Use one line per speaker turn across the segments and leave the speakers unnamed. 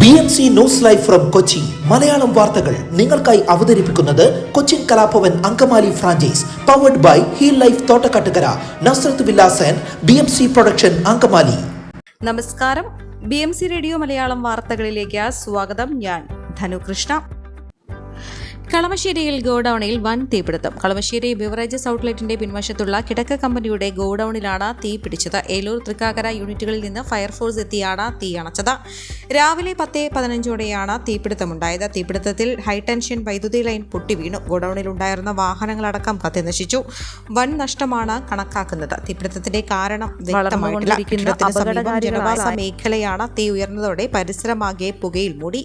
BMC news live from Kochi Malayalam വാർത്തകൾ നിങ്ങൾക്കായി അവതരിപ്പിക്കുന്നത് Cochin Kalabhavan Angamaly franchise powered by heal life Thottakkattukara Nazareth villas and BMC production Angamaly.
നമസ്കാരം, BMC radio Malayalam വാർത്തകളിലേക്ക് സ്വാഗതം. ഞാൻ ധനുകൃഷ്ണ. കളമശ്ശേരിയിൽ ഗോഡൌണിൽ വൻ തീപിടുത്തം. കളമശ്ശേരി ബിവറേജസ് ഔട്ട്ലെറ്റിന്റെ പിൻവശത്തുള്ള കിടക്ക കമ്പനിയുടെ ഗോഡൌണിലാണ് തീ പിടിച്ചത്. ഏലൂർ തൃക്കാക്കര യൂണിറ്റുകളിൽ നിന്ന് ഫയർഫോഴ്സ് എത്തിയാണ് തീ അണച്ചത്. രാവിലെ 10:15ഓടെയാണ് തീപിടുത്തമുണ്ടായത്. തീപിടുത്തത്തിൽ ഹൈടെൻഷൻ വൈദ്യുതി ലൈൻ പൊട്ടിവീണു. ഗോഡൌണിലുണ്ടായിരുന്ന വാഹനങ്ങളടക്കം കത്തിനശിച്ചു. വൻ നഷ്ടമാണ് കണക്കാക്കുന്നത്. തീപിടുത്തത്തിന്റെ കാരണം വ്യക്തമായിട്ടില്ല. ജനവാസ മേഖലയാണ്. തീ ഉയർന്നതോടെ പരിസരമാകെ പുകയിൽ മൂടി.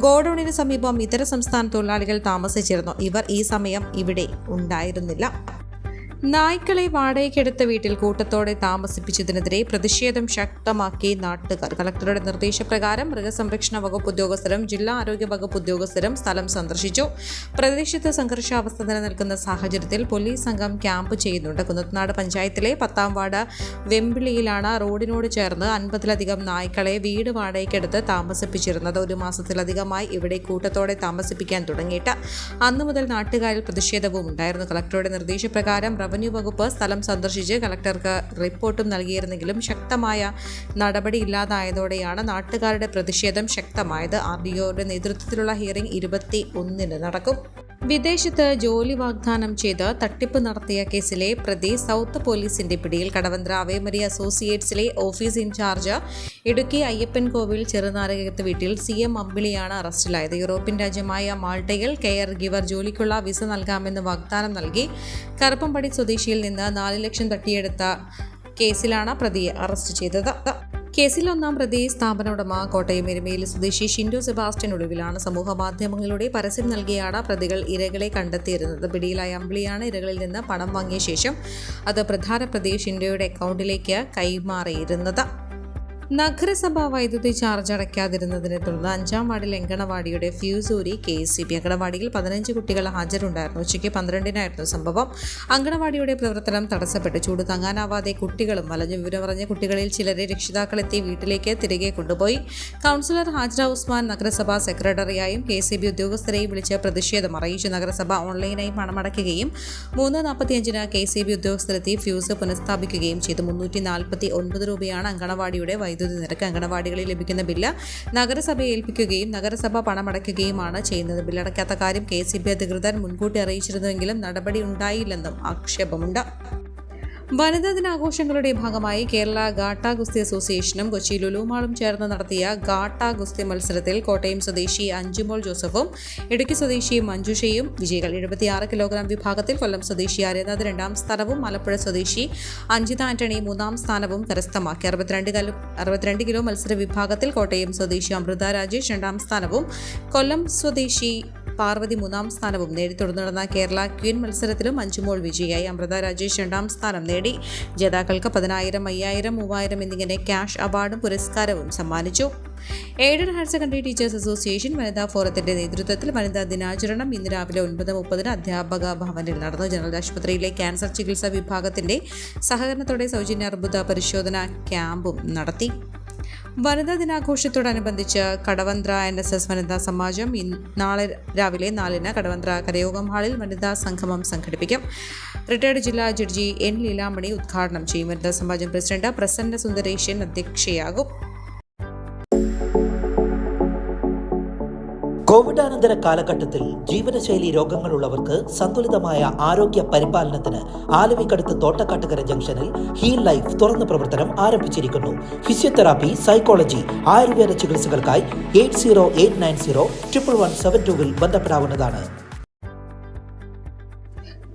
ഗോഡൌണിന് സമീപം ഇതര സംസ്ഥാന തൊഴിലാളികൾ താമസിച്ചിരുന്നു. ഇവർ ഈ സമയം ഇവിടെ ഉണ്ടായിരുന്നില്ല. നായ്ക്കളെ വാടകയ്ക്കെടുത്ത വീട്ടിൽ കൂട്ടത്തോടെ താമസിപ്പിച്ചതിനെതിരെ പ്രതിഷേധം ശക്തമാക്കി നാട്ടുകാർ. കളക്ടറുടെ നിർദ്ദേശപ്രകാരം മൃഗസംരക്ഷണ വകുപ്പ് ഉദ്യോഗസ്ഥരും ജില്ലാ ആരോഗ്യ വകുപ്പ് ഉദ്യോഗസ്ഥരും സ്ഥലം സന്ദർശിച്ചു. പ്രദേശത്ത് സംഘർഷാവസ്ഥ നിലനിൽക്കുന്ന സാഹചര്യത്തിൽ പോലീസ് സംഘം ക്യാമ്പ് ചെയ്യുന്നുണ്ട്. കുന്നത്തുനാട് പഞ്ചായത്തിലെ 10-ാം വാർഡ് വെമ്പിളിയിലാണ് റോഡിനോട് ചേർന്ന് 50-ലധികം നായ്ക്കളെ വീട് വാടകയ്ക്കെടുത്ത് താമസിപ്പിച്ചിരുന്നത്. 1 മാസത്തിലധികമായി ഇവിടെ കൂട്ടത്തോടെ താമസിപ്പിക്കാൻ തുടങ്ങിയിട്ട് അന്നു മുതൽ നാട്ടുകാരിൽ പ്രതിഷേധവും ഉണ്ടായിരുന്നു. കളക്ടറുടെ നിർദ്ദേശപ്രകാരം റവന്യൂ വകുപ്പ് സ്ഥലം സന്ദർശിച്ച് കളക്ടർക്ക് റിപ്പോർട്ടും നൽകിയിരുന്നെങ്കിലും ശക്തമായ നടപടിയില്ലാതായതോടെയാണ് നാട്ടുകാരുടെ പ്രതിഷേധം ശക്തമായത്. RDOയുടെ നേതൃത്വത്തിലുള്ള ഹിയറിംഗ് 21-ന് നടക്കും. വിദേശത്ത് ജോലി വാഗ്ദാനം ചെയ്ത് തട്ടിപ്പ് നടത്തിയ കേസിലെ പ്രതി സൗത്ത് പോലീസിന്റെ പിടിയിൽ. കടവന്ത്ര അവേമരി അസോസിയേറ്റ്സിലെ ഓഫീസ് ഇൻചാർജ് ഇടുക്കി അയ്യപ്പൻകോവിൽ ചെറുനാരകത്ത് വീട്ടിൽ CM അമ്പിളിയാണ് അറസ്റ്റിലായത്. യൂറോപ്യൻ രാജ്യമായ മാൾട്ടയിൽ കെയർ ഗിവർ ജോലിക്കുള്ള വിസ നൽകാമെന്ന് വാഗ്ദാനം നൽകി കറുപ്പംപടി സ്വദേശിയിൽ നിന്ന് 4 ലക്ഷം തട്ടിയെടുത്ത കേസിലാണ് പ്രതിയെ അറസ്റ്റ് ചെയ്തത്. കേസിൽ 1-ാം പ്രതി സ്ഥാപന ഉടമ കോട്ടയം എരുമേലി സ്വദേശി ഷിൻഡു സെബാസ്റ്റ്യൻ ഒടുവിലാണ്. സമൂഹ മാധ്യമങ്ങളിലൂടെ പരസ്യം നൽകിയാണ് പ്രതികൾ ഇരകളെ കണ്ടെത്തിയിരുന്നത്. പിടിയിലായ അമ്പിളിയാണ് ഇരകളിൽ നിന്ന് പണം വാങ്ങിയ ശേഷം അത് പ്രധാന പ്രതി ഷിൻഡോയുടെ അക്കൗണ്ടിലേക്ക് കൈമാറിയിരുന്നത്. നഗരസഭ വൈദ്യുതി ചാർജ് അടയ്ക്കാതിരുന്നതിനെ തുടർന്ന് 5-ാം വാർഡിൽ അങ്കണവാടിയുടെ ഫ്യൂസ് ഊരി KSEB. അങ്കണവാടിയിൽ 15 കുട്ടികൾ ഹാജരുണ്ടായിരുന്നു. ഉച്ചയ്ക്ക് 12-നായിരുന്നു സംഭവം. അങ്കണവാടിയുടെ പ്രവർത്തനം തടസ്സപ്പെട്ടു. ചൂട് താങ്ങാനാവാതെ കുട്ടികളും വലഞ്ഞു. വിവരമറിഞ്ഞ കുട്ടികളിൽ ചിലരെ രക്ഷിതാക്കളെത്തി വീട്ടിലേക്ക് തിരികെ കൊണ്ടുപോയി. കൗൺസിലർ ഹാജറ ഉസ്മാൻ നഗരസഭാ സെക്രട്ടറിയായും KSEB ഉദ്യോഗസ്ഥരെയും വിളിച്ച് പ്രതിഷേധം അറിയിച്ചു. നഗരസഭ ഓൺലൈനായി പണമടയ്ക്കുകയും 3:45-ന് KSEB ഉദ്യോഗസ്ഥരെത്തി ഫ്യൂസ് പുനഃസ്ഥാപിക്കുകയും ചെയ്തു. 349 രൂപയാണ് അങ്കണവാടിയുടെ വൈദ്യുതി നിരക്ക്. അങ്കണവാടികളിൽ ലഭിക്കുന്ന ബില്ല് നഗരസഭയെ ഏൽപ്പിക്കുകയും നഗരസഭ പണമടയ്ക്കുകയുമാണ് ചെയ്യുന്നത്. ബില്ലടയ്ക്കാത്ത കാര്യം KSEB അധികൃതർ മുൻകൂട്ടി അറിയിച്ചിരുന്നുവെങ്കിലും നടപടി ഉണ്ടായില്ലെന്നും ആക്ഷേപമുണ്ട്. വനിതാ ദിനാഘോഷങ്ങളുടെ ഭാഗമായി കേരള ഗാട്ട ഗുസ്തി അസോസിയേഷനും കൊച്ചി ലുലുമാളും ചേർന്ന് നടത്തിയ ഗാട്ട ഗുസ്തി മത്സരത്തിൽ കോട്ടയം സ്വദേശി അഞ്ജുമോൾ ജോസഫും ഇടുക്കി സ്വദേശി മഞ്ജുഷയും വിജയികൾ. 76 കിലോഗ്രാം വിഭാഗത്തിൽ കൊല്ലം സ്വദേശി ആര്യനാഥ് 2-ാം സ്ഥാനവും മലപ്പുഴ സ്വദേശി അഞ്ജിത ആന്റണി 3-ാം സ്ഥാനവും കരസ്ഥമാക്കി. 62 കിലോ മത്സര വിഭാഗത്തിൽ കോട്ടയം സ്വദേശി അമൃത രാജേഷ് 2-ാം സ്ഥാനവും കൊല്ലം സ്വദേശി പാർവതി 3-ാം സ്ഥാനവും നേടി. തുടർന്ന് നടന്ന കേരള ക്വീൻ മത്സരത്തിലും അഞ്ജുമോൾ വിജയിയായി. അമൃത രാജേഷ് 2-ാം സ്ഥാനം നേടി. ജേതാക്കൾക്ക് 10,000, 5,000, 3,000 എന്നിങ്ങനെ ക്യാഷ് അവാർഡും പുരസ്കാരവും സമ്മാനിച്ചു. Aided higher secondary teachers association വനിതാ ഫോറത്തിന്റെ നേതൃത്വത്തിൽ വനിതാ ദിനാചരണം ഇന്ന് രാവിലെ 9:30-ന് അധ്യാപക ഭവനിൽ നടന്നു. ജനറൽ ആശുപത്രിയിലെ ക്യാൻസർ ചികിത്സാ വിഭാഗത്തിന്റെ സഹകരണത്തോടെ സൗജന്യ അർബുദ പരിശോധന ക്യാമ്പും നടത്തി. വനിതാ ദിനാഘോഷത്തോടനുബന്ധിച്ച് കടവന്ത്ര NSS വനിതാ സമാജം നാളെ രാവിലെ 4-ന് കടവന്ത്ര കരയോഗം ഹാളിൽ വനിതാ സംഗമം സംഘടിപ്പിക്കും. റിട്ടയർഡ് ജില്ലാ ജഡ്ജി N ലീലാമണി ഉദ്ഘാടനം ചെയ്യും. വനിതാ സമാജം പ്രസിഡന്റ് പ്രസന്ന സുന്ദരേശൻ അധ്യക്ഷയാകും.
കോവിഡാനന്തര കാലഘട്ടത്തിൽ ജീവിതശൈലി രോഗങ്ങളുള്ളവർക്ക് സന്തുലിതമായ ആരോഗ്യ പരിപാലനത്തിന് ആലുവയ്ക്കടുത്ത് തോട്ടക്കാട്ടുകര ജംഗ്ഷനിൽ ഹീൽ ലൈഫ് തുറന്ന പ്രവർത്തനം ആരംഭിച്ചിരിക്കുന്നു. ഫിസിയോതെറാപ്പി, സൈക്കോളജി, ആയുർവേദ ചികിത്സകൾക്കായി 8089011772 ബന്ധപ്പെടാവുന്നതാണ്.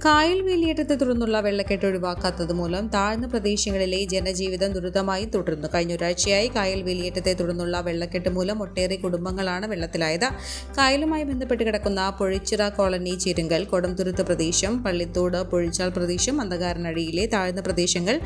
കായൽ വേലിയേറ്റത്തെ തുടർന്നുള്ള വെള്ളക്കെട്ട് ഒഴിവാക്കാത്തത് മൂലം താഴ്ന്ന പ്രദേശങ്ങളിലെ ജനജീവിതം ദുരിതമായി തുടരുന്നു. കഴിഞ്ഞ ഒരാഴ്ചയായി കായൽ വേലിയേറ്റത്തെ തുടർന്നുള്ള വെള്ളക്കെട്ട് മൂലം ഒട്ടേറെ കുടുംബങ്ങളാണ് വെള്ളത്തിലായത്. കായലുമായി ബന്ധപ്പെട്ട് കിടക്കുന്ന പൊഴിച്ചിറ കോളനി, ചിരുങ്കൽ, കൊടംതുരുത്ത് പ്രദേശം, പള്ളിത്തോട്, പൊഴിച്ചാൽ പ്രദേശം, അന്ധകാരനടിയിലെ താഴ്ന്ന പ്രദേശങ്ങൾ,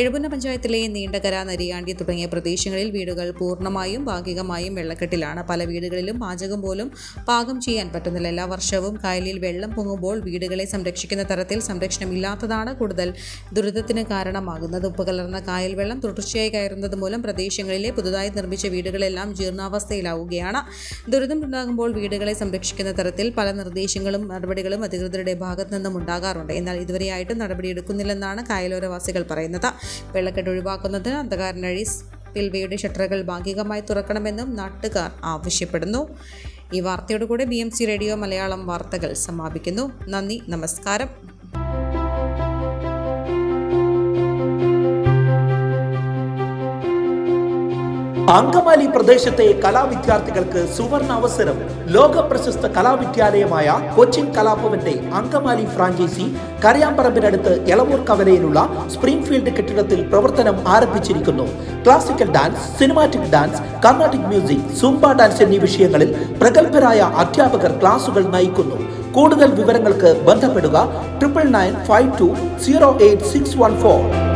എഴുപുന്ന പഞ്ചായത്തിലെ നീണ്ടകര, നരിയാണ്ടി തുടങ്ങിയ പ്രദേശങ്ങളിൽ വീടുകൾ പൂർണ്ണമായും ഭാഗികമായും വെള്ളക്കെട്ടിലാണ്. പല വീടുകളിലും പാചകം പോലും പാകം ചെയ്യാൻ പറ്റുന്നില്ല. എല്ലാ വർഷവും കായലിൽ വെള്ളം പൊങ്ങുമ്പോൾ വീടുകളെ സംരക്ഷിക്കുന്ന തരത്തിൽ സംരക്ഷണമില്ലാത്തതാണ് കൂടുതൽ ദുരിതത്തിന് കാരണമാകുന്നത്. ഉപ്പുകലർന്ന കായൽ വെള്ളം തുടർച്ചയായി കയറുന്നത് മൂലം പ്രദേശങ്ങളിലെ പുതുതായി നിർമ്മിച്ച വീടുകളെല്ലാം ജീർണാവസ്ഥയിലാവുകയാണ്. ദുരിതമുണ്ടാകുമ്പോൾ വീടുകളെ സംരക്ഷിക്കുന്ന തരത്തിൽ പല നിർദ്ദേശങ്ങളും നടപടികളും അധികൃതരുടെ ഭാഗത്തു നിന്നും ഉണ്ടാകാറുണ്ട്. എന്നാൽ ഇതുവരെയായിട്ടും നടപടിയെടുക്കുന്നില്ലെന്നാണ് കായലോരവാസികൾ പറയുന്നത്. വെള്ളക്കെട്ട് ഒഴിവാക്കുന്നതിന് അന്ധകാരനഴി സ്പിൽവേയുടെ ഷട്ടറുകൾ ഭാഗികമായി തുറക്കണമെന്നും നാട്ടുകാർ ആവശ്യപ്പെടുന്നു. ഈ വാർത്തയോടുകൂടി BMC റേഡിയോ മലയാളം വാർത്തകൾ സമാപിക്കുന്നു. നന്ദി, നമസ്കാരം.
അങ്കമാലി പ്രദേശത്തെ കലാവിദ്യാർത്ഥികൾക്ക് സുവർണ അവസരം. ലോക പ്രശസ്ത കലാവിദ്യാലയമായ കൊച്ചിൻ കലാഭവന്റെ അങ്കമാലി ഫ്രാഞ്ചൈസി കരയാമ്പറമ്പിനടുത്ത് എളവൂർ കവലയിലുള്ള സ്പ്രിംഗ്ഫീൽഡ് കെട്ടിടത്തിൽ പ്രവർത്തനം ആരംഭിച്ചിരിക്കുന്നു. Classical dance, cinematic dance, Carnatic music, Zumba dance എന്നീ വിഷയങ്ങളിൽ പ്രഗത്ഭരായ അധ്യാപകർ ക്ലാസുകൾ നയിക്കുന്നു. കൂടുതൽ വിവരങ്ങൾക്ക് ബന്ധപ്പെടുക 9995208614.